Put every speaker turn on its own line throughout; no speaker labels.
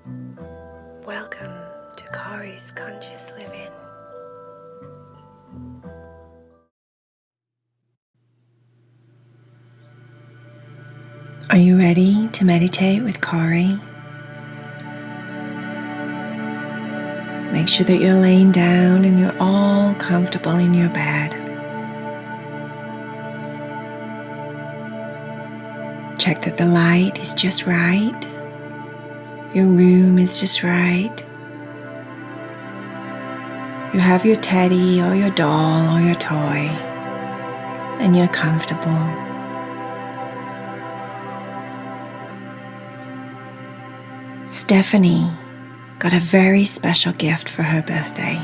Welcome to Corys Conscious Living. Are you ready to meditate with Cory? Make sure that you're laying down and you're all comfortable in your bed. Check that the light is just right. Your room is just right. You have your teddy or your doll or your toy, and you're comfortable. Stephany got a very special gift for her birthday.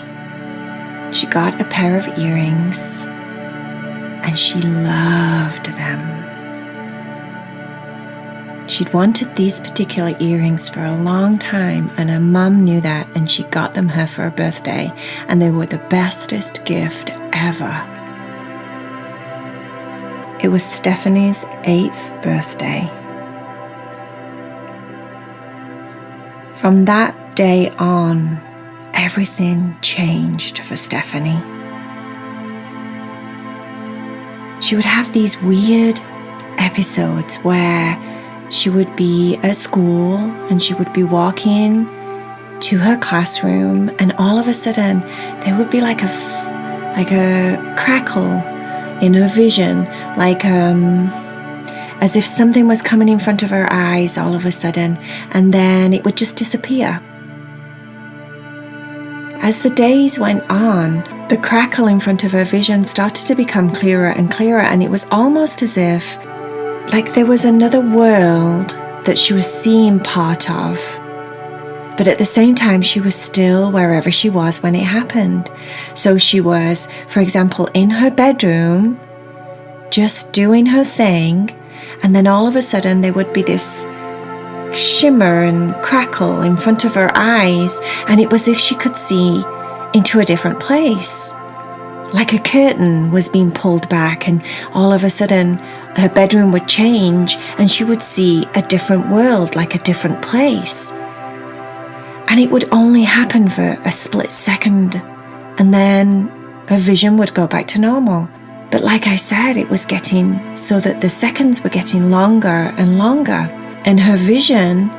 She got a pair of earrings, and she loved them. She'd wanted these particular earrings for a long time, and her mum knew that, and she got them her for her birthday, and they were the bestest gift ever. It was Stephany's 8th birthday. From that day on, everything changed for Stephany. She would have these weird episodes where she would be at school and she would be walking to her classroom, and all of a sudden there would be like a crackle in her vision, like as if something was coming in front of her eyes all of a sudden, and then it would just disappear. As the days went on, the crackle in front of her vision started to become clearer and clearer, and it was almost as if like there was another world that she was seeing part of, but at the same time she was still wherever she was when it happened. So she was, for example, in her bedroom just doing her thing, and then all of a sudden there would be this shimmer and crackle in front of her eyes, and it was as if she could see into a different place. Like a curtain was being pulled back, and all of a sudden her bedroom would change and she would see a different world, like a different place. And it would only happen for a split second, and then her vision would go back to normal. But like I said, it was getting so that the seconds were getting longer and longer, and her vision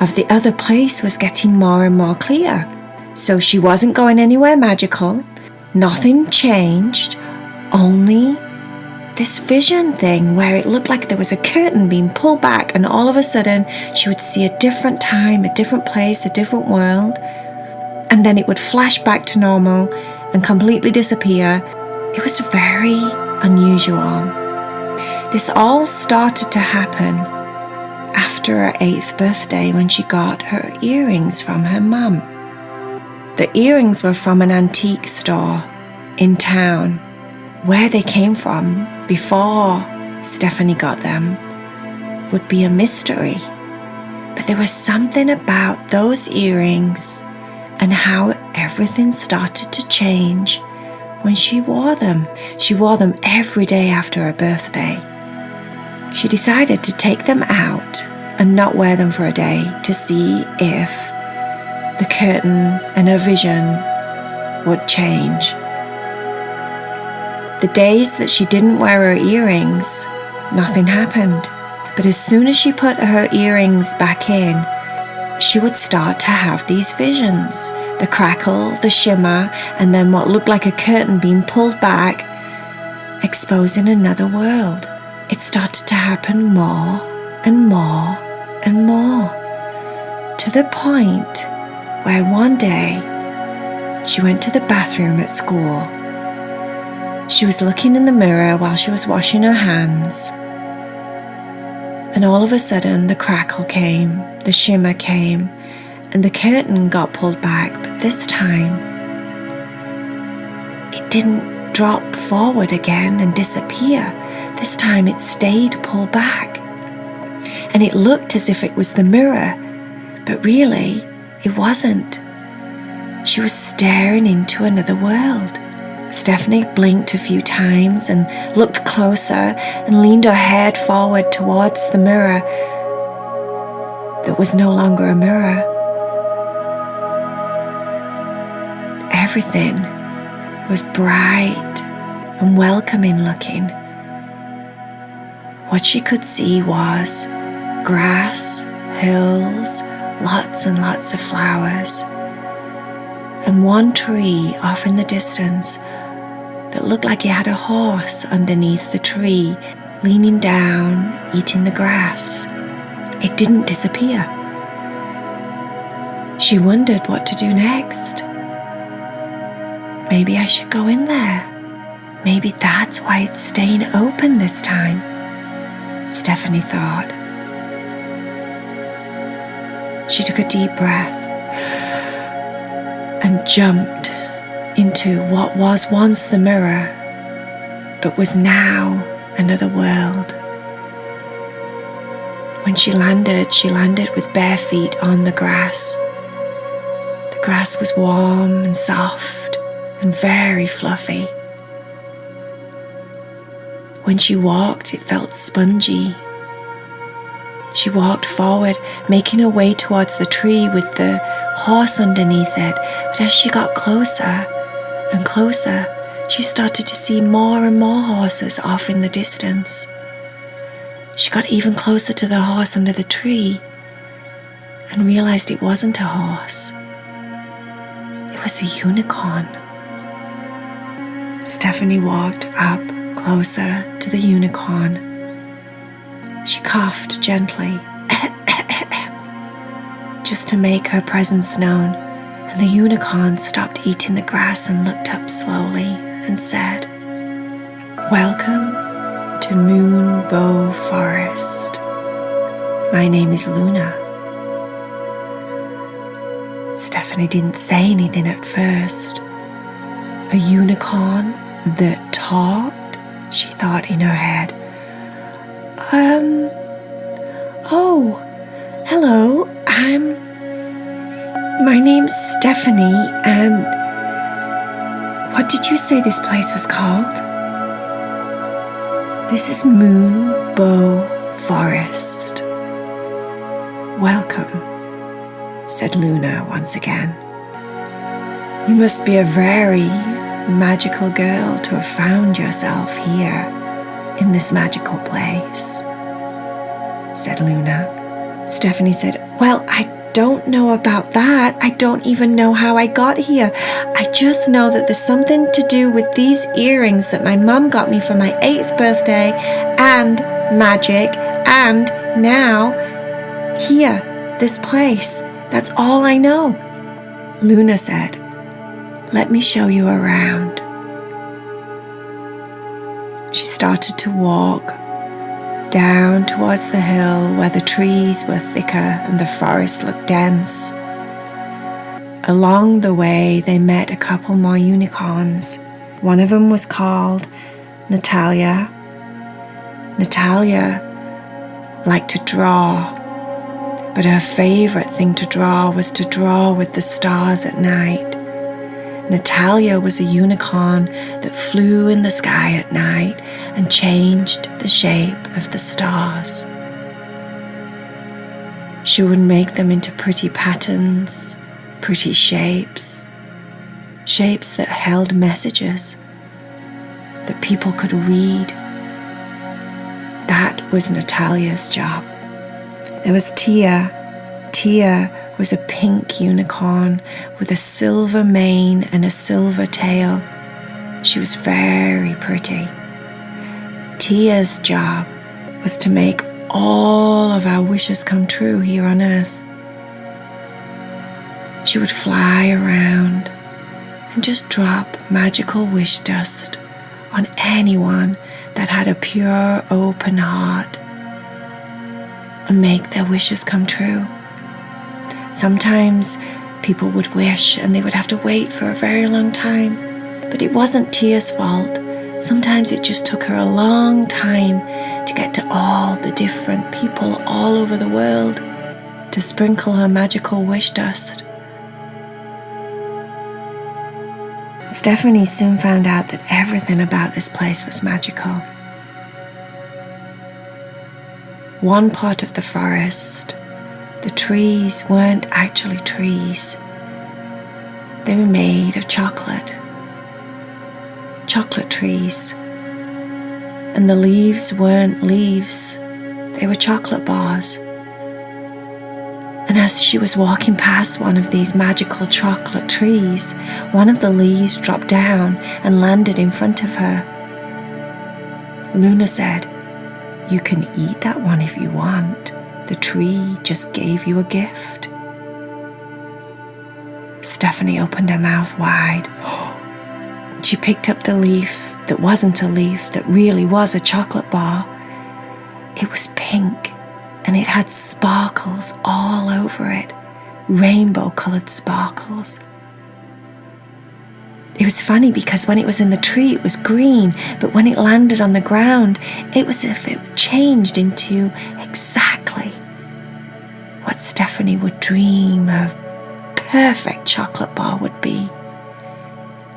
of the other place was getting more and more clear. So she wasn't going anywhere magical. Nothing changed, only this vision thing where it looked like there was a curtain being pulled back, and all of a sudden she would see a different time, a different place, a different world, and then it would flash back to normal and completely disappear. It was very unusual. This all started to happen after her 8th birthday, when she got her earrings from her mum. The earrings were from an antique store in town. Where they came from before Stephany got them would be a mystery. But there was something about those earrings and how everything started to change when she wore them. She wore them every day after her birthday. She decided to take them out and not wear them for a day to see if the curtain and her vision would change. The days that she didn't wear her earrings, nothing happened. But as soon as she put her earrings back in, she would start to have these visions. The crackle, the shimmer, and then what looked like a curtain being pulled back, exposing another world. It started to happen more and more and more, to the point where one day she went to the bathroom at school. She was looking in the mirror while she was washing her hands, and all of a sudden the crackle came, the shimmer came, and the curtain got pulled back, but this time it didn't drop forward again and disappear. This time it stayed pulled back, and it looked as if it was the mirror, but really it wasn't. She was staring into another world. Stephany blinked a few times and looked closer and leaned her head forward towards the mirror that was no longer a mirror. everything was bright and welcoming looking. What she could see was grass, hills, lots and lots of flowers, and one tree off in the distance that looked like it had a horse underneath the tree, leaning down, eating the grass. It didn't disappear. She wondered what to do next. Maybe I should go in there. Maybe that's why it's staying open this time, Stephany thought. She took a deep breath and jumped into what was once the mirror, but was now another world. When she landed with bare feet on the grass. The grass was warm and soft and very fluffy. When she walked, it felt spongy. She walked forward, making her way towards the tree with the horse underneath it. But as she got closer and closer, she started to see more and more horses off in the distance. She got even closer to the horse under the tree and realized it wasn't a horse. It was a unicorn. Stephany walked up closer to the unicorn. She coughed gently, just to make her presence known, and the unicorn stopped eating the grass and looked up slowly and said, "Welcome to Moonbow Forest. My name is Luna." Stephany didn't say anything at first. A unicorn that talked, she thought in her head. Oh, hello, my name's Stephany, and what did you say this place was called? This is Moonbow Forest. Welcome, said Luna once again. You must be a very magical girl to have found yourself here in this magical place, said Luna. Stephany said, "Well, I don't know about that. I don't even know how I got here. I just know that there's something to do with these earrings that my mum got me for my 8th birthday, and magic, and now here, this place. That's all I know." Luna said, "Let me show you around." She started to walk down towards the hill where the trees were thicker and the forest looked dense. Along the way, they met a couple more unicorns. One of them was called Natalia. Natalia liked to draw, but her favorite thing to draw was to draw with the stars at night. Natalia was a unicorn that flew in the sky at night and changed the shape of the stars. She would make them into pretty patterns, pretty shapes, shapes that held messages that people could read. That was Natalia's job. There was Tia. Tia was a pink unicorn with a silver mane and a silver tail. She was very pretty. Tia's job was to make all of our wishes come true here on Earth. She would fly around and just drop magical wish dust on anyone that had a pure, open heart and make their wishes come true. Sometimes people would wish and they would have to wait for a very long time, but it wasn't Tia's fault. Sometimes it just took her a long time to get to all the different people all over the world to sprinkle her magical wish dust. Stephany soon found out that everything about this place was magical. One part of the forest, the trees weren't actually trees. They were made of chocolate trees. And the leaves weren't leaves, they were chocolate bars. And as she was walking past one of these magical chocolate trees, one of the leaves dropped down and landed in front of her. Luna said, "You can eat that one if you want. The tree just gave you a gift." Stephany opened her mouth wide. She picked up the leaf that wasn't a leaf, that really was a chocolate bar. It was pink, and it had sparkles all over it, rainbow-coloured sparkles. It was funny because when it was in the tree it was green, but when it landed on the ground it was as if it changed into exactly what Stephany would dream a perfect chocolate bar would be.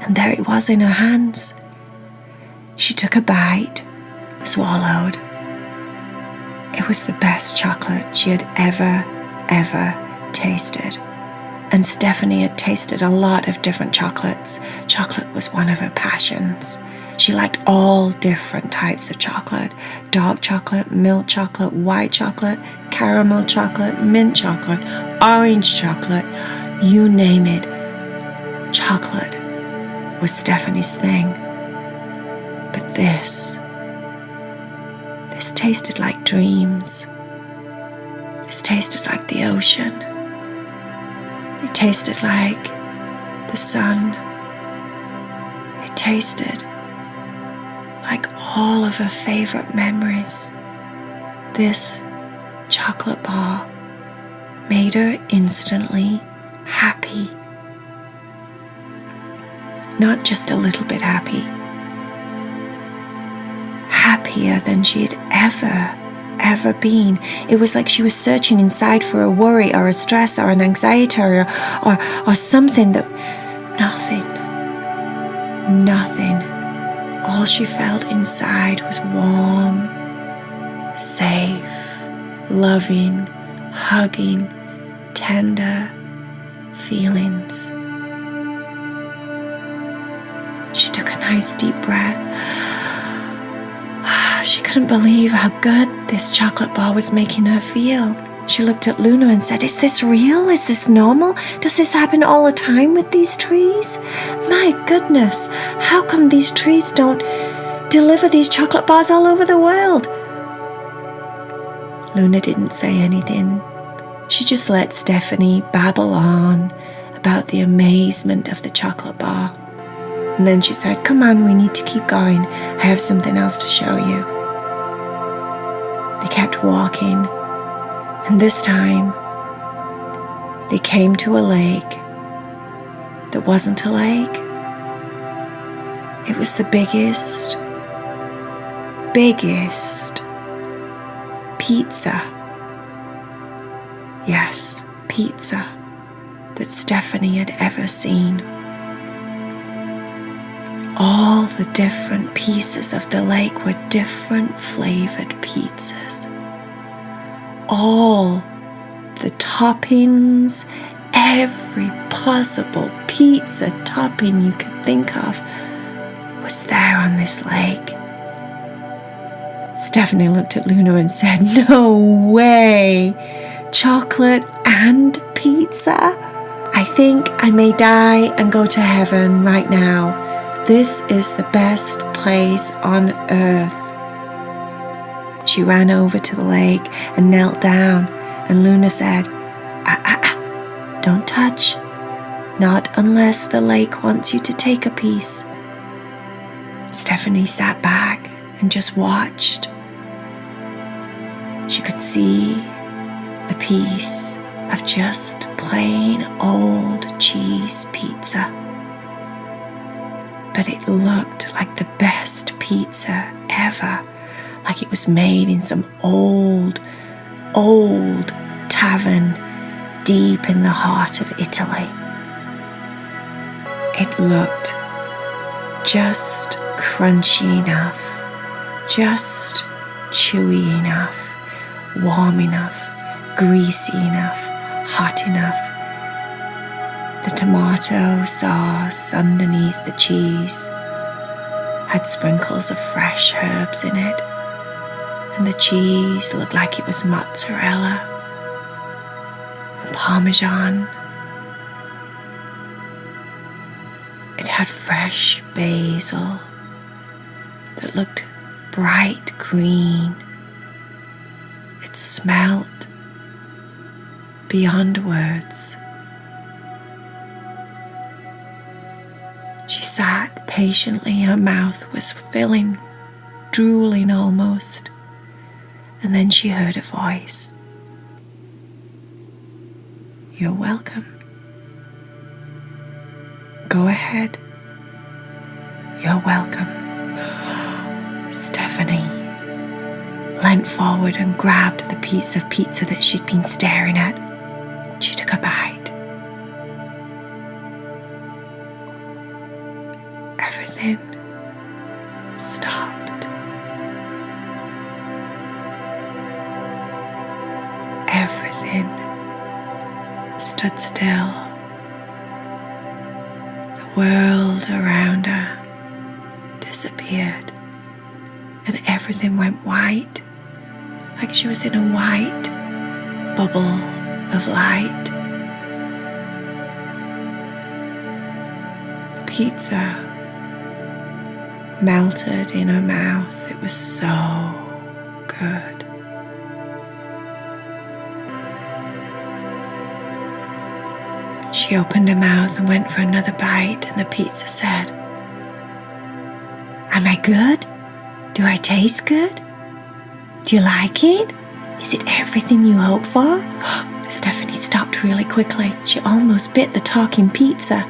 And there it was in her hands. She took a bite, swallowed. It was the best chocolate she had ever tasted. And Stephany had tasted a lot of different chocolates. Chocolate was one of her passions. She liked all different types of chocolate. Dark chocolate, milk chocolate, white chocolate, caramel chocolate, mint chocolate, orange chocolate, you name it. Chocolate was Stephany's thing. But this tasted like dreams. This tasted like the ocean. It tasted like the sun. It tasted like all of her favorite memories. This chocolate bar made her instantly happy. Not just a little bit happy. Happier than she had ever been. It was like she was searching inside for a worry or a stress or an anxiety or something that... Nothing. All she felt inside was warm, safe, loving, hugging, tender feelings. She took a nice deep breath. She couldn't believe how good this chocolate bar was making her feel. She looked at Luna and said, "Is this real? Is this normal? Does this happen all the time with these trees? My goodness, how come these trees don't deliver these chocolate bars all over the world?" Luna didn't say anything. She just let Stephany babble on about the amazement of the chocolate bar. And then she said, "Come on, we need to keep going. I have something else to show you." They kept walking, and this time they came to a lake that wasn't a lake. It was the biggest pizza. Yes, pizza that Stephany had ever seen. All the different pieces of the lake were different flavored pizzas. All the toppings, every possible pizza topping you could think of was there on this lake. Stephany looked at Luna and said, "No way! Chocolate and pizza? I think I may die and go to heaven right now. This is the best place on earth." She ran over to the lake and knelt down, and Luna said, "Don't touch. Not unless the lake wants you to take a piece." Stephany sat back and just watched. She could see a piece of just plain old cheese pizza. But it looked like the best pizza ever, like it was made in some old tavern deep in the heart of Italy. It looked just crunchy enough, just chewy enough, warm enough, greasy enough, hot enough. The tomato sauce underneath the cheese had sprinkles of fresh herbs in it, and the cheese looked like it was mozzarella and parmesan. It had fresh basil that looked bright green. It smelt beyond words. She sat patiently, her mouth was filling, drooling almost, and then she heard a voice. "You're welcome. Go ahead. You're welcome." Stephany leant forward and grabbed the piece of pizza that she'd been staring at. She took a bite. Everything stopped. Everything stood still. The world around her disappeared, and everything went white, like she was in a white bubble of light. The pizza melted in her mouth. It was so good. She opened her mouth and went for another bite, and the pizza said, "Am I good? Do I taste good? Do you like it? Is it everything you hoped for?" Stephany stopped really quickly. She almost bit the talking pizza.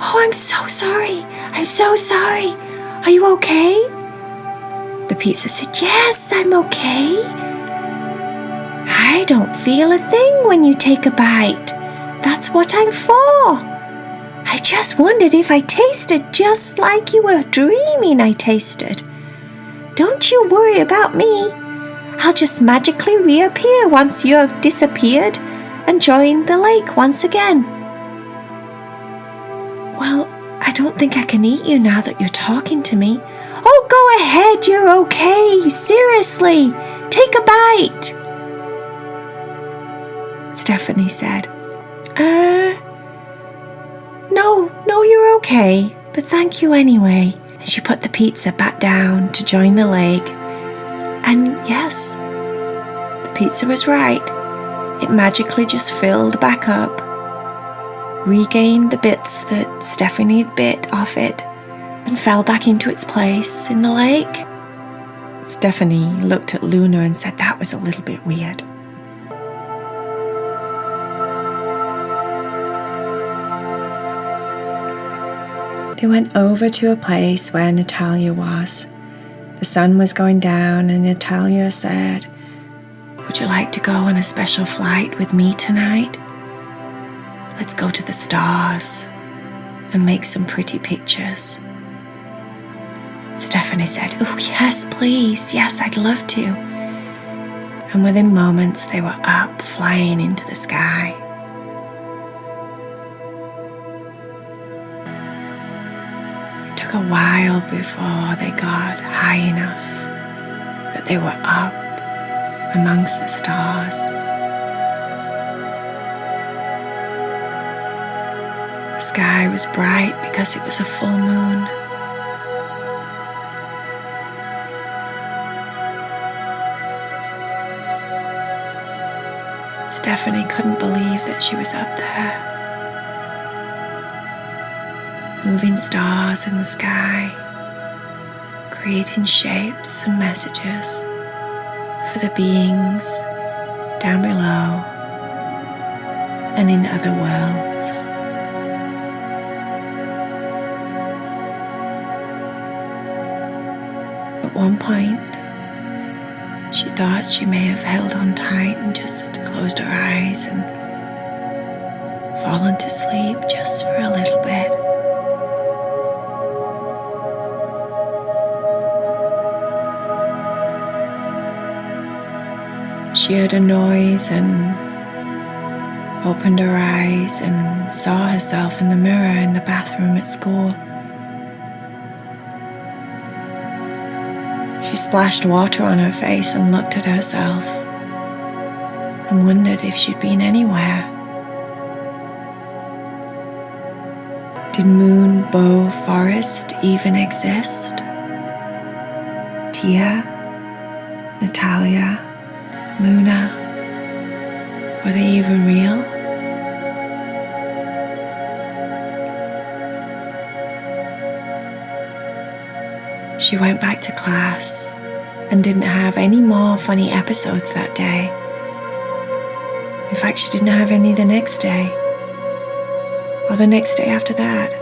"Oh, I'm so sorry. I'm so sorry. Are you okay?" The pizza said, "Yes, I'm okay. I don't feel a thing when you take a bite. That's what I'm for. I just wondered if I tasted just like you were dreaming I tasted. Don't you worry about me. I'll just magically reappear once you have disappeared and joined the lake once again." "Well, I don't think I can eat you now that you're talking to me." "Oh, go ahead, you're okay. Seriously, take a bite." Stephany said, No, you're okay, but thank you anyway." And she put the pizza back down to join the lake. And yes, the pizza was right. It magically just filled back up, regained the bits that Stephany bit off it, and fell back into its place in the lake. Stephany looked at Luna and said that was a little bit weird. They went over to a place where Natalia was. The sun was going down, and Natalia said, "Would you like to go on a special flight with me tonight? Let's go to the stars and make some pretty pictures." Stephany said, "Oh, yes, please. Yes, I'd love to." And within moments, they were up, flying into the sky. It took a while before they got high enough that they were up amongst the stars. The sky was bright because it was a full moon. Stephany couldn't believe that she was up there. Moving stars in the sky, creating shapes and messages for the beings down below and in other worlds. At one point, she thought she may have held on tight and just closed her eyes and fallen to sleep just for a little bit. She heard a noise and opened her eyes and saw herself in the mirror in the bathroom at school. She splashed water on her face and looked at herself and wondered if she'd been anywhere. Did Moonbow Forest even exist? Tia, Natalia, Luna, were they even real? She went back to class and didn't have any more funny episodes that day. In fact, she didn't have any the next day, or the next day after that.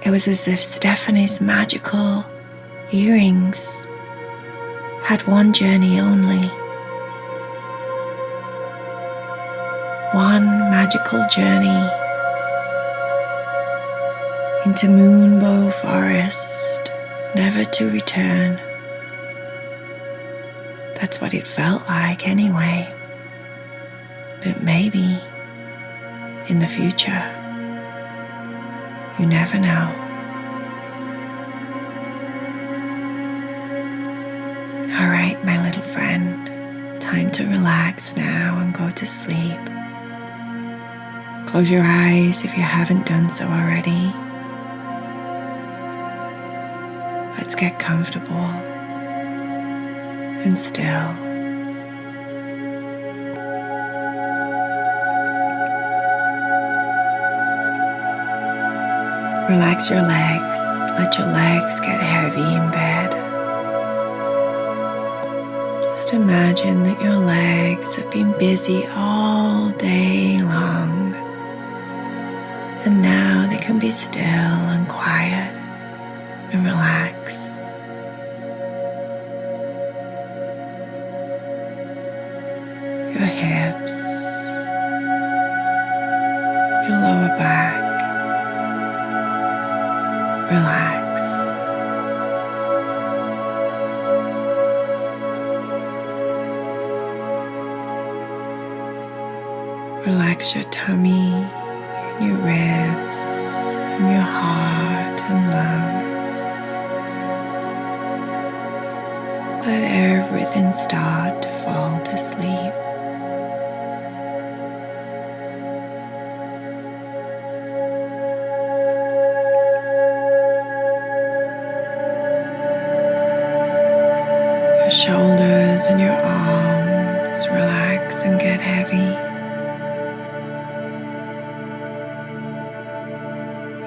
It was as if Stephany's magical earrings had one journey only. One magical journey into Moonbow Forest, never to return. That's what it felt like anyway. But maybe in the future, you never know. All right, my little friend, time to relax now and go to sleep. Close your eyes if you haven't done so already. Let's get comfortable and still. Relax your legs. Let your legs get heavy in bed. Just imagine that your legs have been busy all day long, and now they can be still and quiet and relax. Your hips, your lower back, relax. Relax your tummy and your ribs and your heart and lungs. Let everything start to fall to sleep. Your shoulders and your arms relax and get heavy.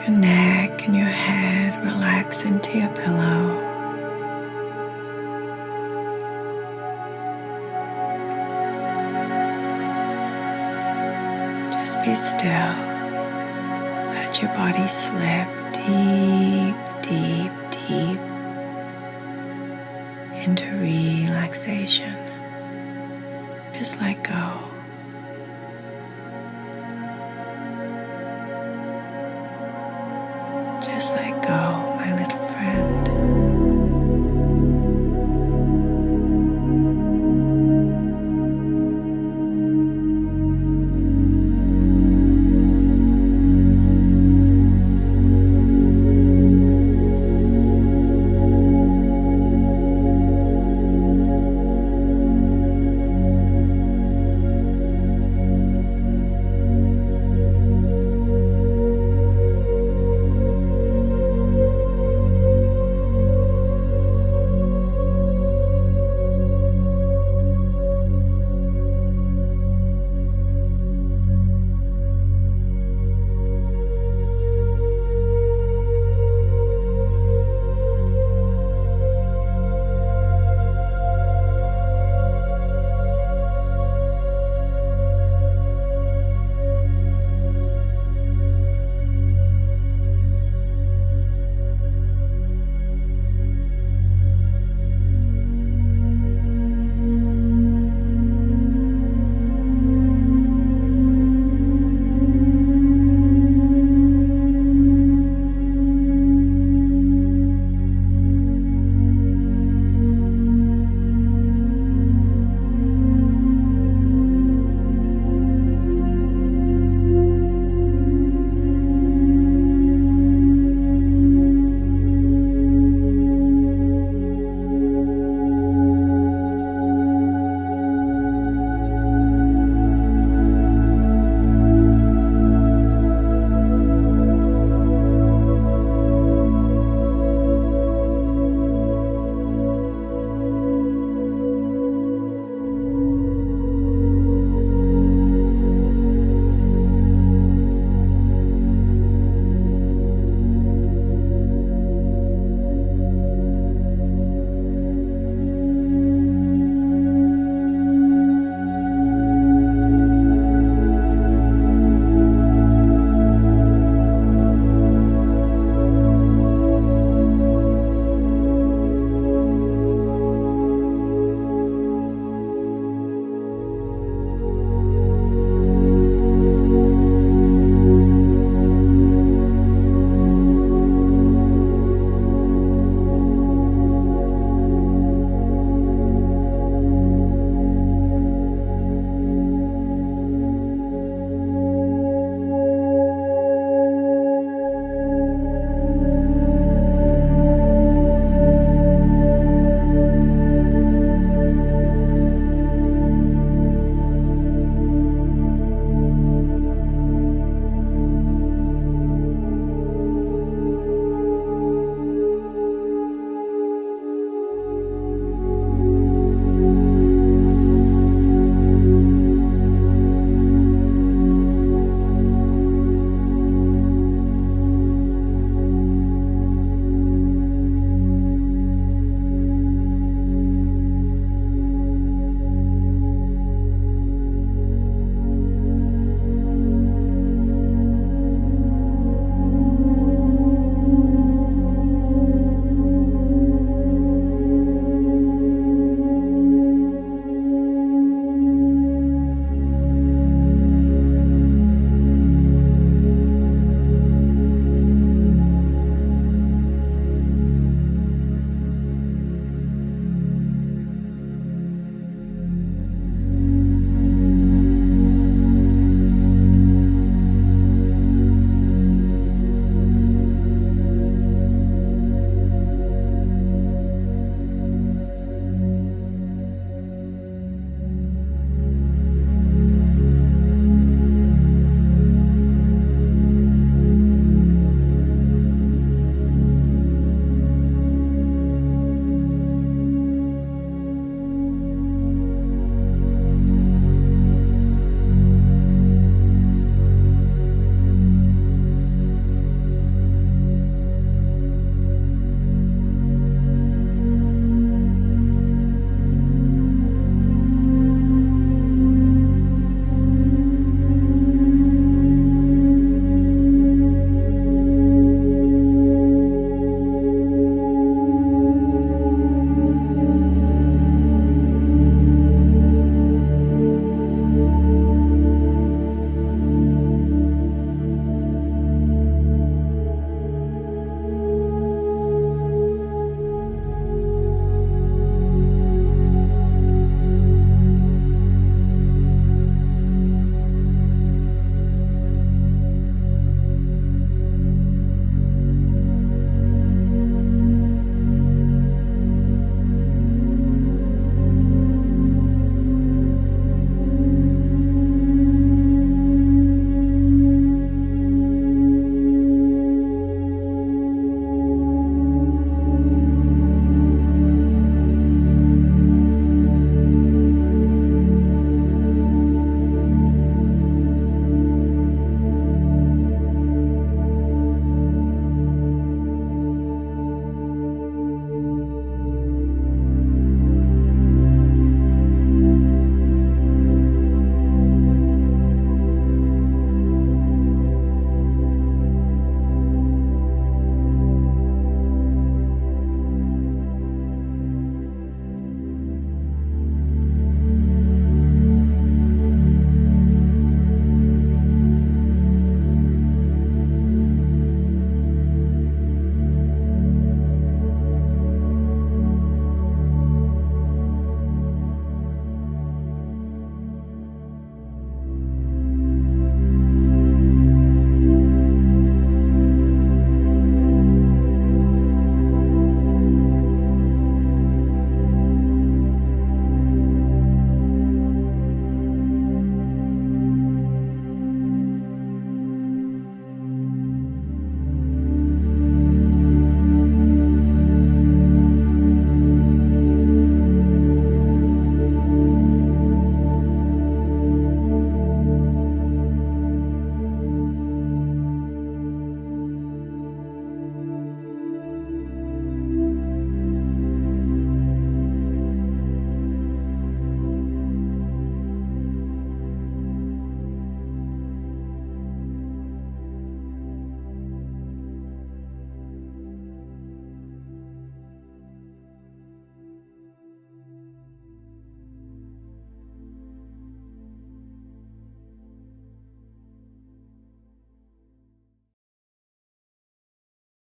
Your neck and your head relax into your pillow. Just be still. Let your body slip deep, deep, deep into relaxation. Just let go. Just let go.